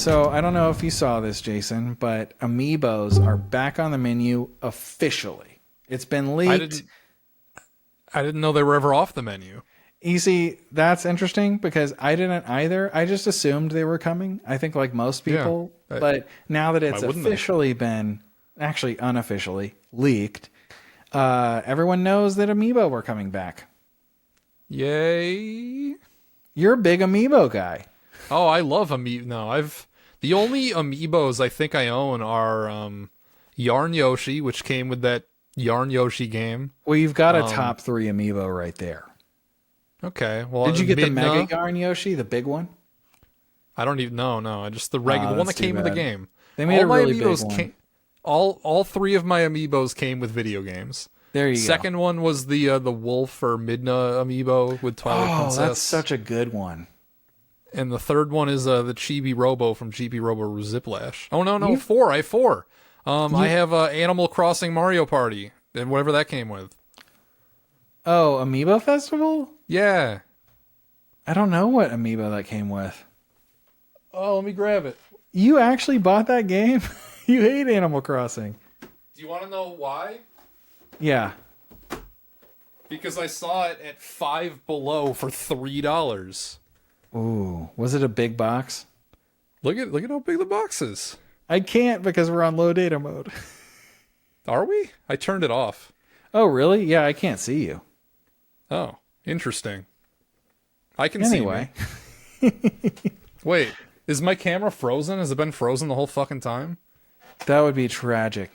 So I don't know if you saw this, Jason, but amiibos are back on the menu officially. It's been leaked. I didn't know they were ever off the menu. You see, that's interesting because I didn't either. I just assumed they were coming. I think like most people. Yeah. But now that it's wouldn't they? officially been, actually unofficially, leaked, everyone knows that amiibo were coming back. Yay. You're a big amiibo guy. Oh, I love amiibo. No, the only amiibos I think I own are Yarn Yoshi, which came with that Yarn Yoshi game. Well, you've got a top 3 amiibo right there. Okay. Well, did you get the Midna? Mega Yarn Yoshi, the big one? I don't even know. No, I just the regular one that came with the game. They made all a my really amiibos big one. came. All 3 of my amiibos came with video games. There you go. Second one was the Wolf or Midna amiibo with Twilight Princess. Oh, that's such a good one. And the third one is the Chibi Robo from Chibi Robo Ziplash. Oh no, 4. I have 4. I have Animal Crossing Mario Party and whatever that came with. Oh, Amiibo Festival? Yeah. I don't know what amiibo that came with. Oh, let me grab it. You actually bought that game? You hate Animal Crossing. Do you want to know why? Yeah. Because I saw it at Five Below for $3. Ooh, was it a big box? Look at how big the box is. I can't because we're on low data mode. Are we? I turned it off. Oh, really? Yeah, I can't see you. Oh, interesting. I can Anyway. see me. Wait, is my camera frozen? Has it been frozen the whole fucking time? That would be tragic.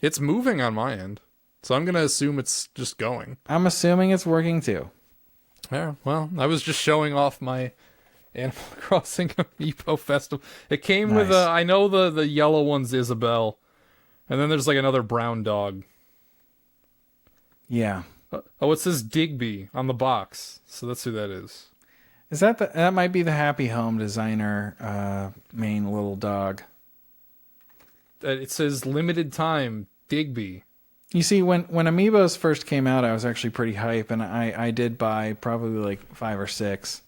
It's moving on my end, so I'm going to assume it's just going. I'm assuming it's working too. Yeah, well, I was just showing off my Animal Crossing Amiibo Festival. It came with, I know the yellow one's Isabelle, and then there's like another brown dog. Yeah. Oh, it says Digby on the box, so that's who that is. Is that might be the Happy Home designer main little dog. It says limited time Digby. You see, when Amiibos first came out, I was actually pretty hype, and I did buy probably like 5 or 6.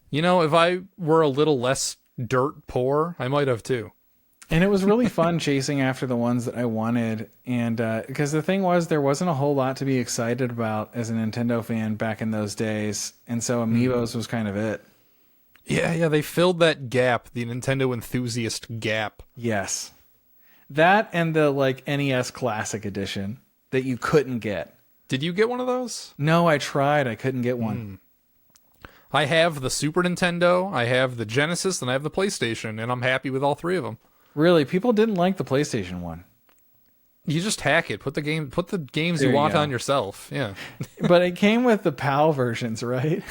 You know, if I were a little less dirt poor, I might have too. And it was really fun chasing after the ones that I wanted. And because the thing was, there wasn't a whole lot to be excited about as a Nintendo fan back in those days. And so Amiibos was kind of it. Yeah, they filled that gap, the Nintendo enthusiast gap. Yes. That and the like NES Classic Edition that you couldn't get. Did you get one of those? No, I tried. I couldn't get one. I have the Super Nintendo, I have the Genesis, and I have the PlayStation, and I'm happy with all 3 of them. Really? People didn't like the PlayStation one. You just hack it. Put the games There you you want go. on yourself. Yeah. But it came with the PAL versions, right?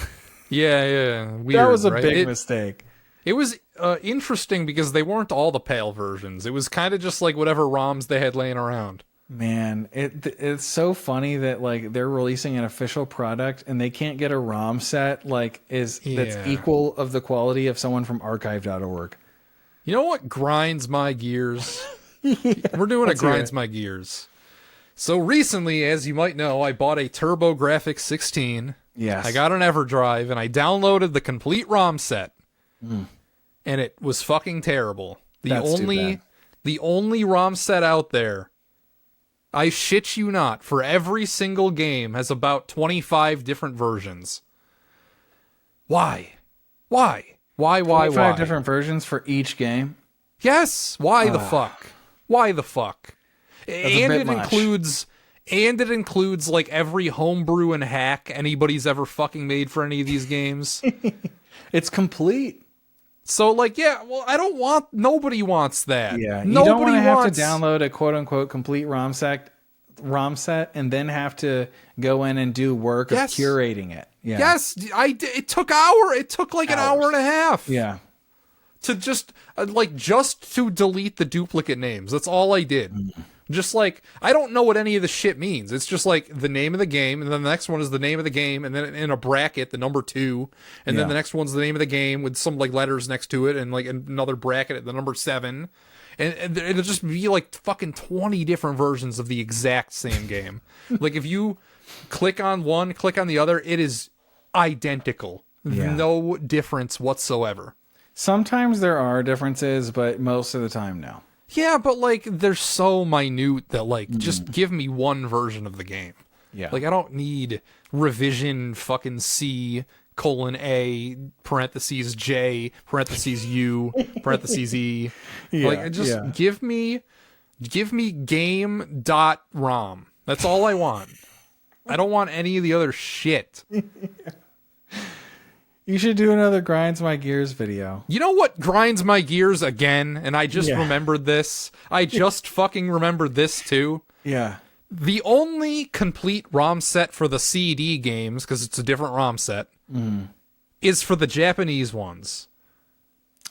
Yeah. Weird, That was a right? big mistake. It was interesting because they weren't all the PAL versions. It was kind of just like whatever ROMs they had laying around. Man, it's so funny that like they're releasing an official product and they can't get a ROM set that's equal of the quality of someone from archive.org. You know what grinds my gears? We're doing a grinds my gears. So recently, as you might know, I bought a TurboGrafx 16. Yes. I got an EverDrive and I downloaded the complete ROM set. And it was fucking terrible. That's too bad. The only ROM set out there, I shit you not, for every single game has about 25 different versions. Why? 25 different versions for each game? Yes. Why the fuck? Why the fuck? And it includes like every homebrew and hack anybody's ever fucking made for any of these games. It's complete. So like, yeah, well, nobody wants that. Yeah, you nobody don't want to have wants to download a quote unquote complete ROM set and then have to go in and do work of curating it. Yeah. Yes, it took like an hour and a half. Yeah. To just to delete the duplicate names. That's all I did. Just like, I don't know what any of the shit means. It's just like the name of the game, and then the next one is the name of the game, and then in a bracket, the number 2, and then the next one's the name of the game with some like letters next to it, and like another bracket at the number 7. And it'll just be like fucking 20 different versions of the exact same game. Like if you click on one, click on the other, it is identical. Yeah. No difference whatsoever. Sometimes there are differences, but most of the time, no. Yeah, but like they're so minute that like just give me one version of the game. Yeah. Like I don't need revision fucking C colon A parentheses J parentheses U parentheses E. Like just give me game dot ROM. That's all I want. I don't want any of the other shit. You should do another Grinds My Gears video. You know what grinds my gears again? And I just remembered this. I just fucking remembered this too. Yeah. The only complete ROM set for the CD games, because it's a different ROM set, is for the Japanese ones.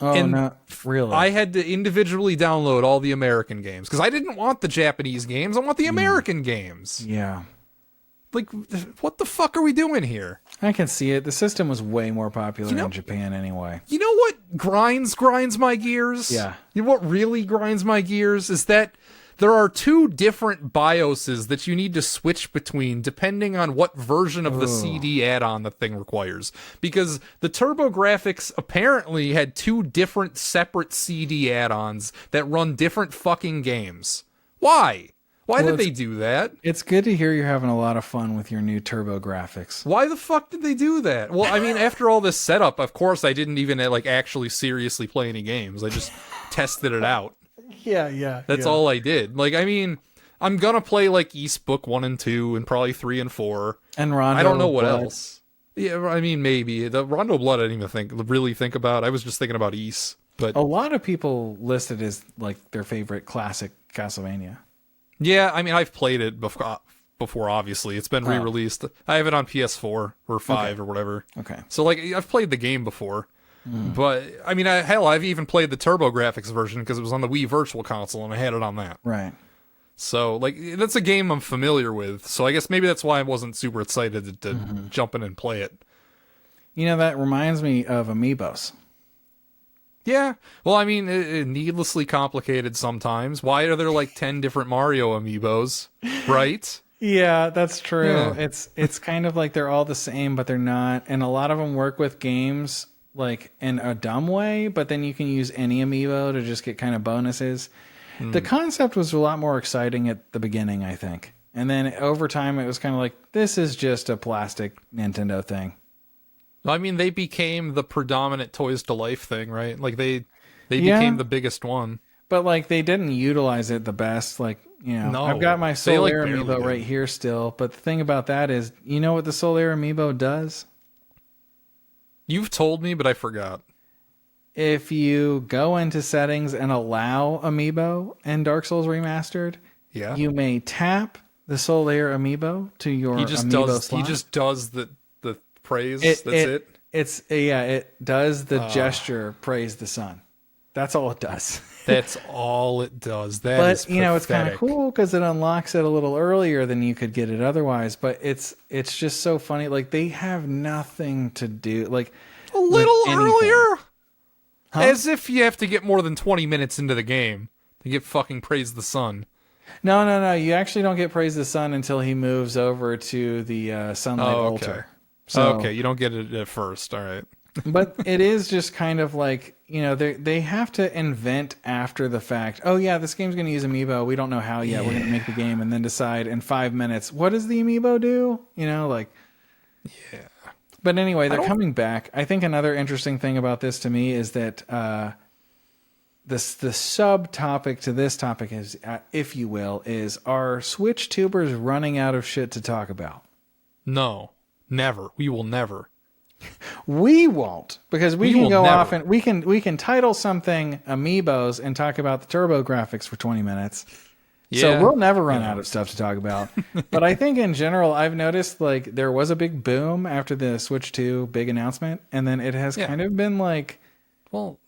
Oh, and not really. I had to individually download all the American games, because I didn't want the Japanese games. I want the American games. Yeah. Like, what the fuck are we doing here? I can see it. The system was way more popular in Japan anyway. You know what grinds my gears? Yeah. You know what really grinds my gears is that there are two different BIOSes that you need to switch between depending on what version of the CD add-on the thing requires. Because the TurboGrafx apparently had two different separate CD add-ons that run different fucking games. Why? Why did they do that? It's good to hear you're having a lot of fun with your new TurboGrafx. Why the fuck did they do that? Well, I mean, after all this setup, of course, I didn't even like actually seriously play any games. I just tested it out. Yeah. That's all I did. Like, I mean, I'm gonna play like East Book 1 and 2 and probably 3 and 4. And Rondo I don't know what Blood. else. Yeah, I mean, maybe. The Rondo Blood I didn't even really think about. I was just thinking about East. But a lot of people listed as like their favorite classic Castlevania. Yeah, I mean, I've played it before obviously. It's been re-released. I have it on PS4 or 5 or whatever. Okay. So, like, I've played the game before. But, I mean, I've even played the TurboGrafx version because it was on the Wii Virtual Console and I had it on that. Right. So, like, that's a game I'm familiar with. So I guess maybe that's why I wasn't super excited to jump in and play it. You know, that reminds me of Amiibos. Yeah. Well, I mean, needlessly complicated sometimes. Why are there like 10 different Mario amiibos? Right? Yeah, that's true. Yeah. It's kind of like they're all the same, but they're not. And a lot of them work with games like in a dumb way, but then you can use any amiibo to just get kind of bonuses. The concept was a lot more exciting at the beginning, I think. And then over time, it was kind of like, this is just a plastic Nintendo thing. I mean, they became the predominant Toys to Life thing, right? Like they became the biggest one. But like they didn't utilize it the best. Like, you know, No, I've got my they, like, Solar barely Amiibo did. right here still. But the thing about that is, you know what the Solar Amiibo does? You've told me, but I forgot. If you go into settings and allow Amiibo in Dark Souls Remastered, Yeah. you may tap the Solar Amiibo to your Amiibo slot. He just does the praise. That's it. It does the gesture praise the sun. That's all it does. That's all it does. That is But you know, it's kind of pathetic. cool because it unlocks it a little earlier than you could get it otherwise. But it's just so funny. Like they have nothing to do. Like A little anything. earlier? Huh? As if you have to get more than 20 minutes into the game to get fucking praise the sun. No. You actually don't get praise the sun until he moves over to the sunlight Oh, okay. altar. So, Okay, you don't get it at first. All right. but it is just kind of like, you know, they have to invent after the fact. Oh yeah, this game's going to use Amiibo. We don't know how yet. We're going to make the game and then decide in 5 minutes, what does the Amiibo do? You know, like. Yeah. But anyway, they're coming back. I think another interesting thing about this to me is that the subtopic to this topic is, if you will, is are Switch tubers running out of shit to talk about? No. Never. We will never. We won't, because we We can will go never. off and we can title something Amiibos and talk about the TurboGrafx for 20 minutes. So Yeah. we'll never run out of stuff to talk about. But I think in general, I've noticed like there was a big boom after the Switch 2 big announcement, and then it has kind of been like, Well,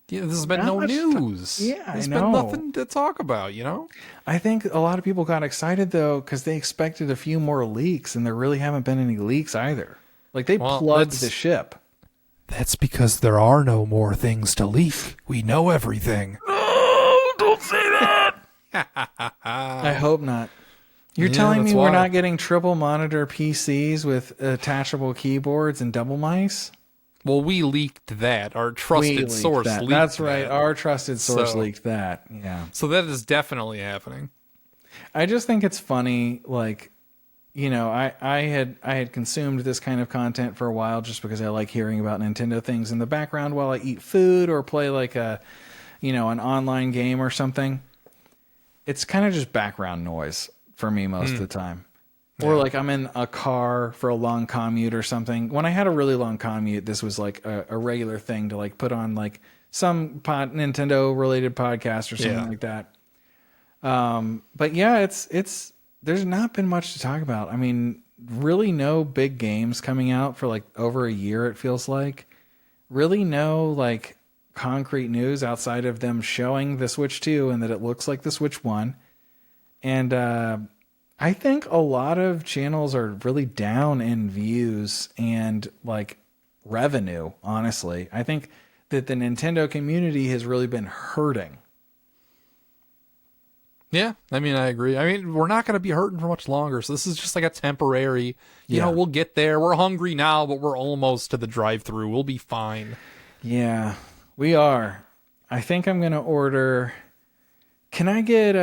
yeah, this has been Not no much news. Yeah, I There's know. been nothing to talk about, you know? I think a lot of people got excited though because they expected a few more leaks, and there really haven't been any leaks either. Like they plugged the ship. That's because there are no more things to leak. We know everything. No, don't say that. I hope not. You're Yeah, telling me that's we're why. not getting triple monitor PCs with attachable keyboards and double mice? Well, we leaked that. Our We trusted leaked source that. leaked That's right. that. Our trusted source So- leaked that. Yeah. So that is definitely happening. I just think it's funny, like, you know, I had consumed this kind of content for a while just because I like hearing about Nintendo things in the background while I eat food or play like a, you know, an online game or something. It's kind of just background noise for me most of the time. Or like I'm in a car for a long commute or something. When I had a really long commute, this was like a regular thing to like put on like some Nintendo related podcast or something like that. But yeah, it's there's not been much to talk about. I mean, really no big games coming out for like over a year, it feels like. Really no like concrete news outside of them showing the Switch 2 and that it looks like the Switch 1. And I think a lot of channels are really down in views and like revenue, honestly. I think that the Nintendo community has really been hurting. Yeah, I mean, I agree. I mean, we're not going to be hurting for much longer, so this is just like a temporary, you know, we'll get there. We're hungry now, but we're almost to the drive-thru. We'll be fine. Yeah, we are. I think I'm going to order... Can I get